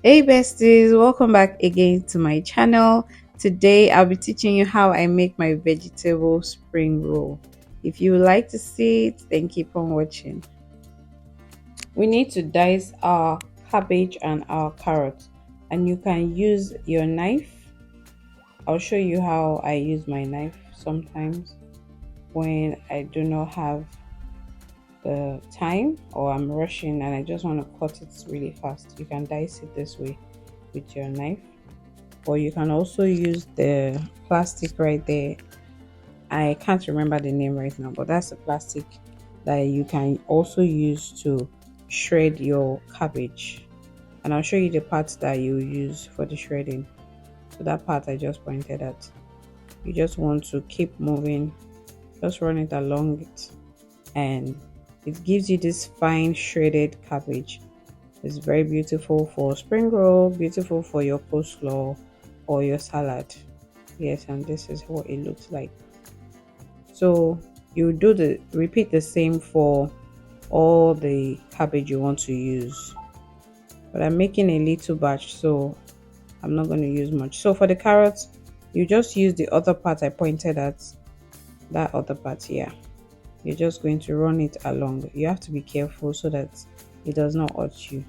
Hey besties, welcome back again to my channel. Today I'll be teaching you how I make my vegetable spring roll. If you would like to see it, then keep on watching. We need to dice our cabbage and our carrots, and you can use your knife. I'll show you how I use my knife sometimes when I do not have the time or I'm rushing and I just want to cut it really fast. You can dice it this way with your knife, or you can also use the plastic right there. I can't remember the name right now, but that's the plastic that you can also use to shred your cabbage. And I'll show you the parts that you use for the shredding. So that part I just pointed at, you just want to keep moving, just run it along it, and it gives you this fine shredded cabbage. It's very beautiful for spring roll, beautiful for your coleslaw or your salad. Yes, and this is what it looks like. So you repeat the same for all the cabbage you want to use. But I'm making a little batch, so I'm not going to use much. So for the carrots, you just use the other part I pointed at, that other part here. You're just going to run it along. You have to be careful so that it does not hurt you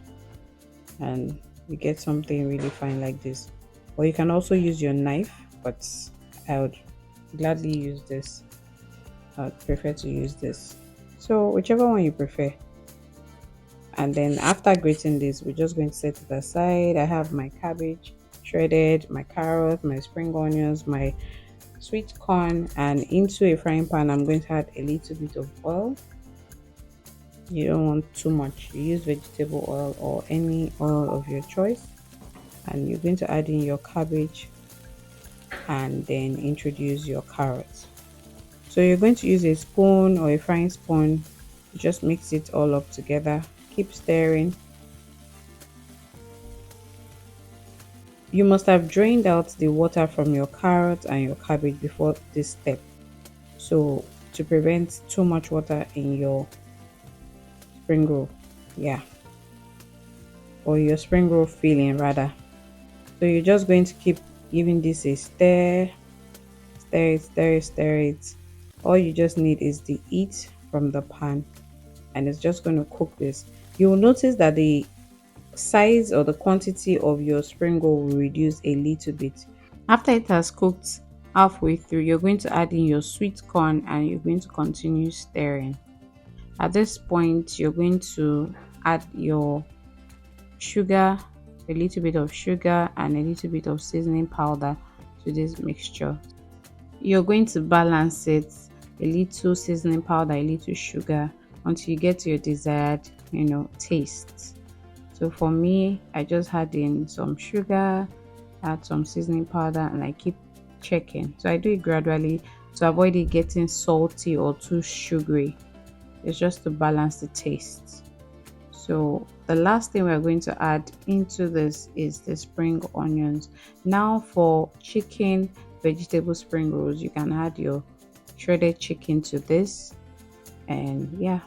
and you get something really fine like this. Or you can also use your knife, but I would gladly use this. I would prefer to use this. So whichever one you prefer. And then after grating this, we're just going to set it aside. I have my cabbage shredded, my carrot, my spring onions, my sweet corn, and into a frying pan I'm going to add a little bit of oil. You don't want too much. You use vegetable oil or any oil of your choice, and you're going to add in your cabbage and then introduce your carrots. So you're going to use a spoon or a frying spoon, just mix it all up together, keep stirring. You must have drained out the water from your carrot and your cabbage before this step, so to prevent too much water in your spring roll, yeah, or your spring roll filling rather. So you're just going to keep giving this a stir, stir it. All you just need is the heat from the pan, and it's just going to cook this. You will notice that the size or the quantity of your spring roll will reduce a little bit. After it has cooked halfway through, you're going to add in your sweet corn and you're going to continue stirring. At this point, you're going to add your sugar, a little bit of sugar and a little bit of seasoning powder to this mixture. You're going to balance it, a little seasoning powder, a little sugar, until you get to your desired taste. So for me, I just add in some sugar, add some seasoning powder, and I keep checking. So I do it gradually to avoid it getting salty or too sugary. It's just to balance the taste. So the last thing we're going to add into this is the spring onions. Now for chicken vegetable spring rolls, you can add your shredded chicken to this, and yeah,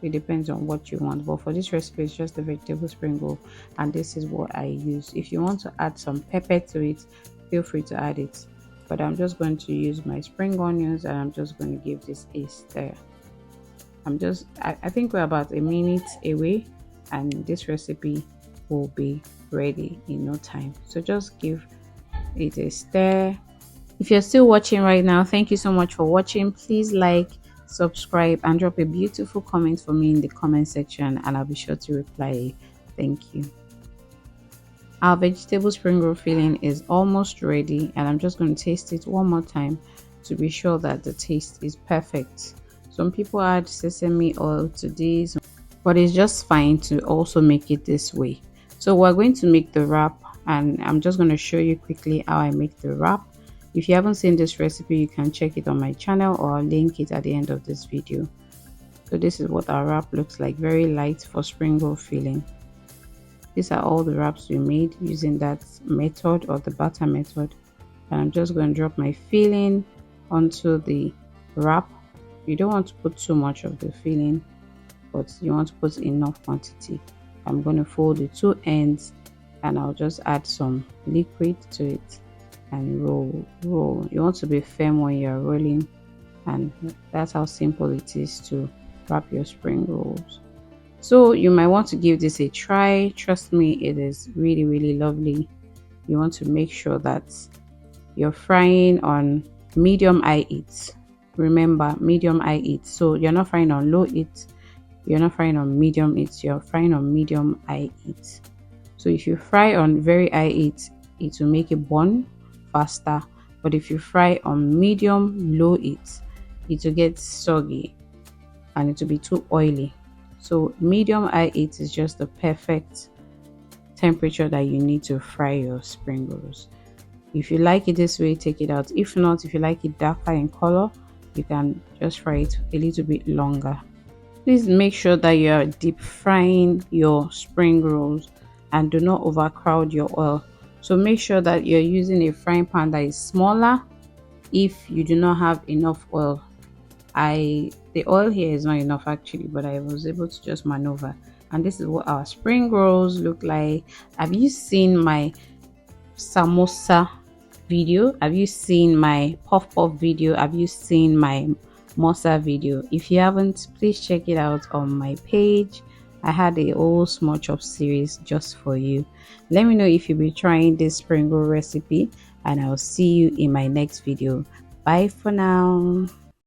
it depends on what you want, but for this recipe it's just the vegetable spring roll, and this is what I use. If you want to add some pepper to it, feel free to add it, but I'm just going to use my spring onions and I'm just going to give this a stir. I think we're about a minute away and this recipe will be ready in no time. So just give it a stir. If you're still watching right now, thank you so much for watching. Please like, subscribe, and drop a beautiful comment for me in the comment section and I'll be sure to reply. Thank you. Our vegetable spring roll filling is almost ready, and I'm just going to taste it one more time to be sure that the taste is perfect. Some people add sesame oil to this, but it's just fine to also make it this way. So we're going to make the wrap, and I'm just going to show you quickly how I make the wrap. If you haven't seen this recipe, you can check it on my channel, or I'll link it at the end of this video. So this is what our wrap looks like, very light for spring roll filling. These are all the wraps we made using that method, or the batter method. And I'm just going to drop my filling onto the wrap. You don't want to put too much of the filling, but you want to put enough quantity. I'm going to fold the two ends and I'll just add some liquid to it and roll. You want to be firm when you're rolling, and that's how simple it is to wrap your spring rolls. So you might want to give this a try. Trust me, it is really lovely. You want to make sure that you're frying on medium high heat. Remember, medium high heat. So you're not frying on low heat, you're not frying on medium heat, you're frying on medium high heat. So if you fry on very high heat, it will make it burn faster, but if you fry on medium low heat, it will get soggy and it will be too oily. So medium high heat is just the perfect temperature that you need to fry your spring rolls. If you like it this way, take it out. If not, if you like it darker in color, you can just fry it a little bit longer. Please make sure that you're deep frying your spring rolls and do not overcrowd your oil. So make sure that you're using a frying pan that is smaller if you do not have enough oil. The oil here is not enough actually, but I was able to just maneuver, and this is what our spring rolls look like. Have you seen my samosa video? Have you seen my puff puff video? Have you seen my mosa video? If you haven't, please check it out on my page. I had a whole small chop series just for you. Let me know if you'll be trying this spring roll recipe, and I'll see you in my next video. Bye for now.